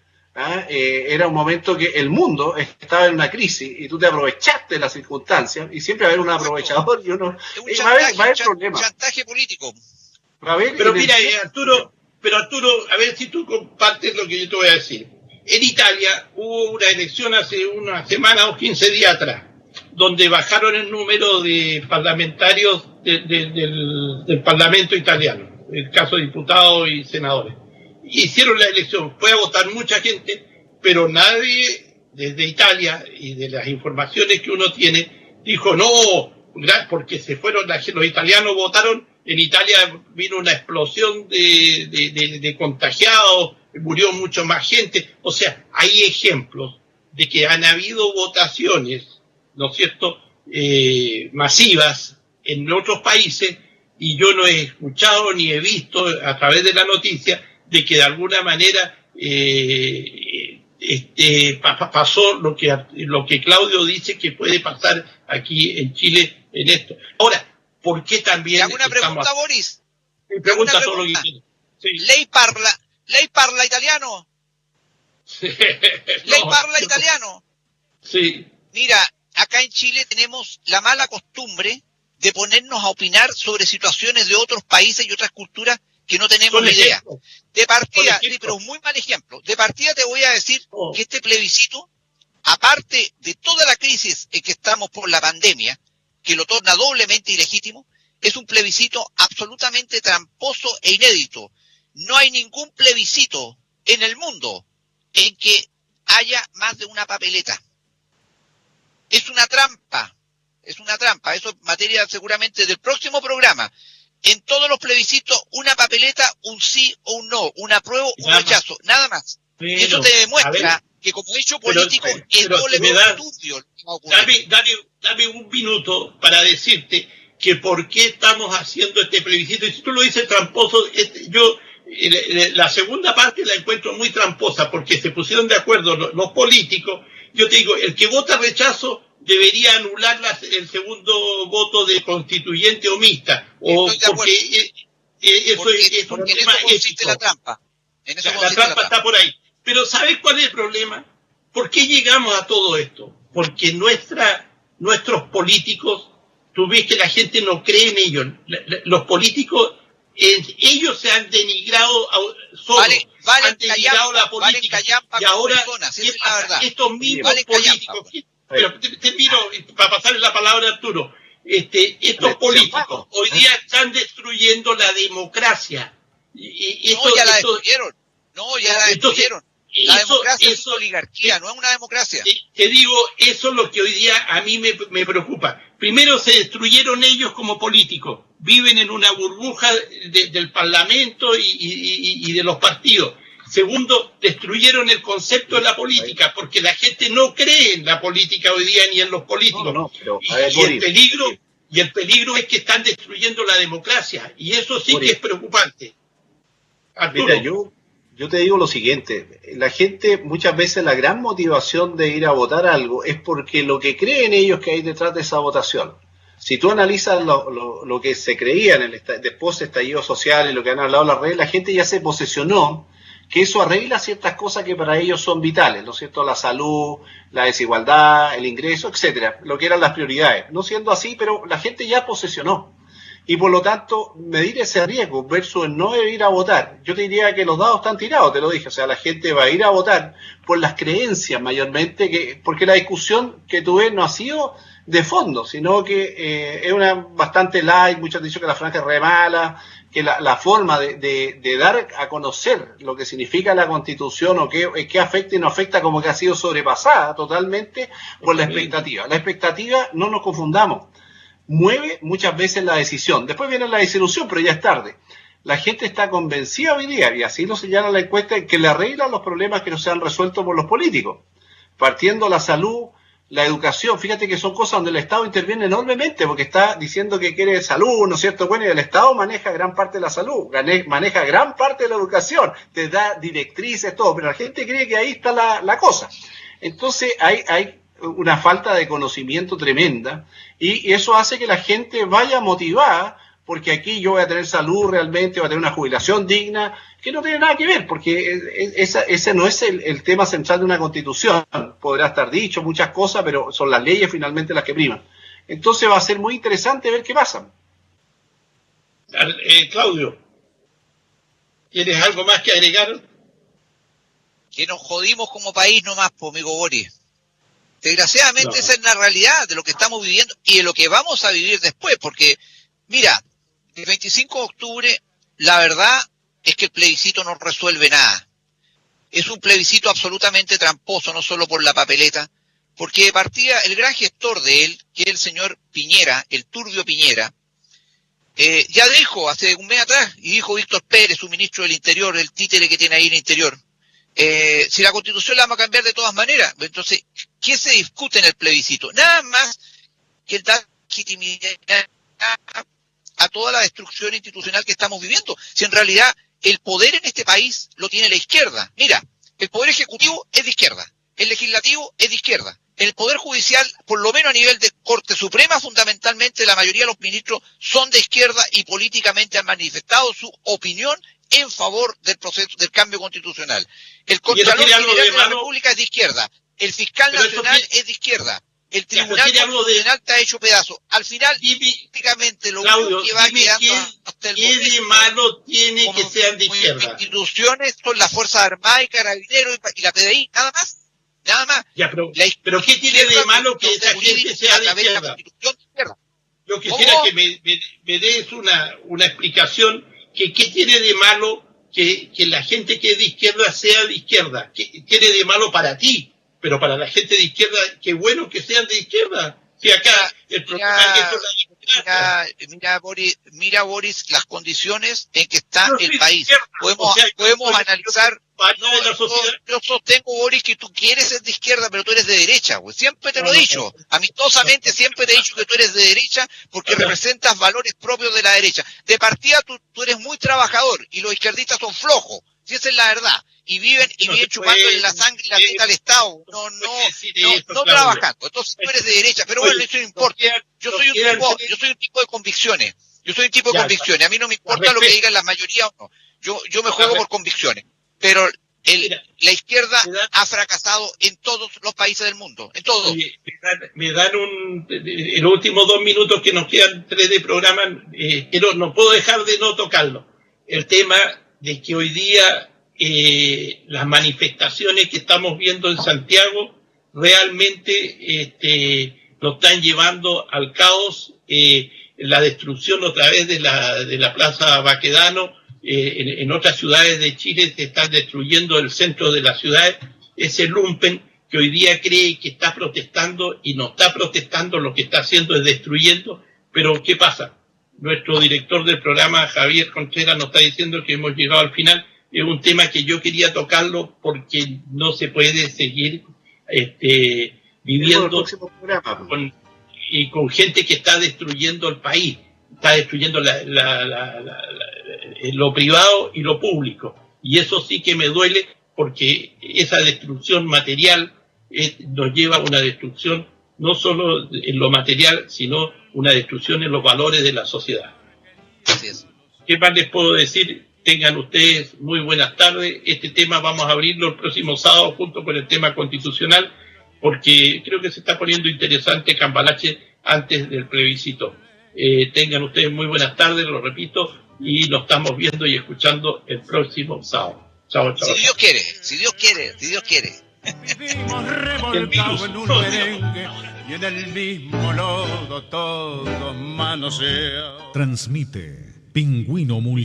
Era un momento que el mundo estaba en una crisis y tú te aprovechaste de las circunstancias, y siempre va a haber un aprovechador y uno va a haber problemas. Chantaje político. Pero mira, Arturo, a ver si tú compartes lo que yo te voy a decir. En Italia hubo una elección hace una semana o 15 días atrás, donde bajaron el número de parlamentarios del Parlamento italiano, el caso de diputados y senadores. Hicieron la elección, fue a votar mucha gente, pero nadie desde Italia y de las informaciones que uno tiene dijo no, porque se fueron, los italianos votaron, en Italia vino una explosión de contagiados, murió mucho más gente. O sea, hay ejemplos de que han habido votaciones, ¿no es cierto?, masivas en otros países, y yo no he escuchado ni he visto a través de la noticia de que de alguna manera pasó lo que Claudio dice que puede pasar aquí en Chile en esto. Ahora, ¿por qué también? ¿Te hago una pregunta, Boris? Me pregunta todo lo que quiere. Sí. ¿Lei parla italiano? Sí. ¿Lei parla italiano? Sí. Mira, acá en Chile tenemos la mala costumbre de ponernos a opinar sobre situaciones de otros países y otras culturas que no tenemos ni idea. De partida, pero muy mal ejemplo, de partida te voy a decir que este plebiscito, aparte de toda la crisis en que estamos por la pandemia, que lo torna doblemente ilegítimo, es un plebiscito absolutamente tramposo e inédito. No hay ningún plebiscito en el mundo en que haya más de una papeleta. Es una trampa, eso es materia seguramente del próximo programa. En todos los plebiscitos, una papeleta, un sí o un no, un apruebo o un rechazo, nada más. Pero, eso te demuestra que como hecho político es doblemente turbio. Dame un minuto para decirte que por qué estamos haciendo este plebiscito. Y si tú lo dices tramposo, yo la segunda parte la encuentro muy tramposa, porque se pusieron de acuerdo los políticos. Yo te digo, el que vota rechazo debería anular el segundo voto de constituyente o mixta, porque eso es un tema ético. La trampa. La trampa está por ahí. Pero ¿sabes cuál es el problema? ¿Por qué llegamos a todo esto? Porque nuestros políticos, tú ves que la gente no cree en ellos. Los políticos, ellos se han denigrado solos, han denigrado la política. Y ahora, estos mismos políticos... Pero te miro, para pasarle la palabra a Arturo, estos políticos hoy día están destruyendo la democracia. Ya la destruyeron. La democracia es una oligarquía, no es una democracia. Te digo, eso es lo que hoy día a mí me preocupa. Primero, se destruyeron ellos como políticos. Viven en una burbuja del Parlamento y de los partidos. Segundo, destruyeron el concepto de la política, porque la gente no cree en la política hoy día ni en los políticos. Y el peligro es que están destruyendo la democracia, y eso sí que es preocupante. Arturo. Mira, yo te digo lo siguiente, la gente muchas veces la gran motivación de ir a votar algo es porque lo que creen ellos que hay detrás de esa votación. Si tú analizas lo que se creía después del estallido social y lo que han hablado las redes, la gente ya se posesionó que eso arregla ciertas cosas que para ellos son vitales, ¿no es cierto? La salud, la desigualdad, el ingreso, etcétera, lo que eran las prioridades. No siendo así, pero la gente ya posesionó. y por lo tanto medir ese riesgo versus el no ir a votar. Yo te diría que los dados están tirados, te lo dije, o sea, la gente va a ir a votar por las creencias mayormente, porque la discusión que tú ves no ha sido de fondo, sino que es una bastante light. Muchos han dicho que la franja es re mala, que la forma de dar a conocer lo que significa la Constitución o qué afecta y no afecta, como que ha sido sobrepasada totalmente por la expectativa. La expectativa, no nos confundamos, mueve muchas veces la decisión. Después viene la desilusión, pero ya es tarde. La gente está convencida hoy día, y así lo señala la encuesta, que le arreglan los problemas que no se han resuelto por los políticos. Partiendo la salud, la educación, fíjate que son cosas donde el Estado interviene enormemente, porque está diciendo que quiere salud, ¿no es cierto? Bueno, y el Estado maneja gran parte de la salud, maneja gran parte de la educación, te da directrices, todo, pero la gente cree que ahí está la cosa. Entonces hay una falta de conocimiento tremenda, y eso hace que la gente vaya motivada, porque aquí yo voy a tener salud realmente, voy a tener una jubilación digna, que no tiene nada que ver, porque ese no es el tema central de una Constitución. Podrá estar dicho muchas cosas, pero son las leyes finalmente las que priman. Entonces va a ser muy interesante ver qué pasa. Claudio, ¿tienes algo más que agregar? Que nos jodimos como país nomás, po, amigo Boris. Desgraciadamente esa es la realidad de lo que estamos viviendo y de lo que vamos a vivir después, porque, mira, el 25 de octubre, la verdad es que el plebiscito no resuelve nada. Es un plebiscito absolutamente tramposo, no solo por la papeleta, porque de partida el gran gestor de él, que es el señor Piñera, el turbio Piñera, ya dijo hace un mes atrás, y dijo Víctor Pérez, su ministro del Interior, el títere que tiene ahí en el Interior, si la Constitución la vamos a cambiar de todas maneras. Entonces, ¿qué se discute en el plebiscito? Nada más que el dar legitimidad a toda la destrucción institucional que estamos viviendo. Si en realidad el poder en este país lo tiene la izquierda. Mira, el poder ejecutivo es de izquierda, el legislativo es de izquierda, el poder judicial, por lo menos a nivel de Corte Suprema, fundamentalmente la mayoría de los ministros son de izquierda y políticamente han manifestado su opinión en favor del proceso del cambio constitucional. El Contralor General de la República es de izquierda, el Fiscal Nacional es de izquierda, el Tribunal Constitucional te ha hecho pedazo. Al final, prácticamente lo único que va quedando hasta el momento, ¿qué de malo tiene que sean de izquierda? Instituciones son las Fuerzas Armadas y Carabineros y la PDI, nada más. Ya, pero ¿qué tiene de malo que esa gente sea de izquierda? Yo quisiera que me des una explicación, que qué tiene de malo que la gente que es de izquierda sea de izquierda. ¿Qué tiene de malo para ti? Pero para la gente de izquierda, qué bueno que sean de izquierda. Si acá el problema es que mira, Boris, las condiciones en que está el país. Podemos analizar. Yo sostengo, Boris, que tú quieres ser de izquierda, pero tú eres de derecha, güey. Siempre te lo he dicho. Amistosamente siempre te he dicho que tú eres de derecha porque representas valores propios de la derecha. De partida tú eres muy trabajador y los izquierdistas son flojos. Si esa es la verdad. Y viven chupando en la sangre y la vida al Estado, no trabajando. Entonces tú eres de derecha, pero bueno, eso no importa. Yo soy un tipo de convicciones. A mí no me importa lo que digan la mayoría o no. Yo me juego por convicciones. Pero la izquierda ha fracasado en todos los países del mundo, en todos. Me dan en los últimos 2 minutos que nos quedan 3 de programa, no puedo dejar de no tocarlo. El tema de que hoy día las manifestaciones que estamos viendo en Santiago realmente nos están llevando al caos, la destrucción otra vez de la Plaza Baquedano. En otras ciudades de Chile se están destruyendo el centro de las ciudades. Ese lumpen que hoy día cree que está protestando y no está protestando, lo que está haciendo es destruyendo. Pero ¿qué pasa? Nuestro director del programa, Javier Contreras, nos está diciendo que hemos llegado al final. Es un tema que yo quería tocarlo porque no se puede seguir viviendo con gente que está destruyendo el país, está destruyendo lo privado y lo público. Y eso sí que me duele, porque esa destrucción material nos lleva a una destrucción no solo en lo material, sino una destrucción en los valores de la sociedad. Así es. ¿Qué más les puedo decir? Tengan ustedes muy buenas tardes. Este tema vamos a abrirlo el próximo sábado junto con el tema constitucional, porque creo que se está poniendo interesante Cambalache antes del plebiscito. Tengan ustedes muy buenas tardes, lo repito, y nos estamos viendo y escuchando el próximo sábado. Chao, chao. Si Dios quiere, si Dios quiere, si Dios quiere. Vivimos revolcados en un merengue y en el mismo lodo todos manoseados. Transmite Pingüino Multi.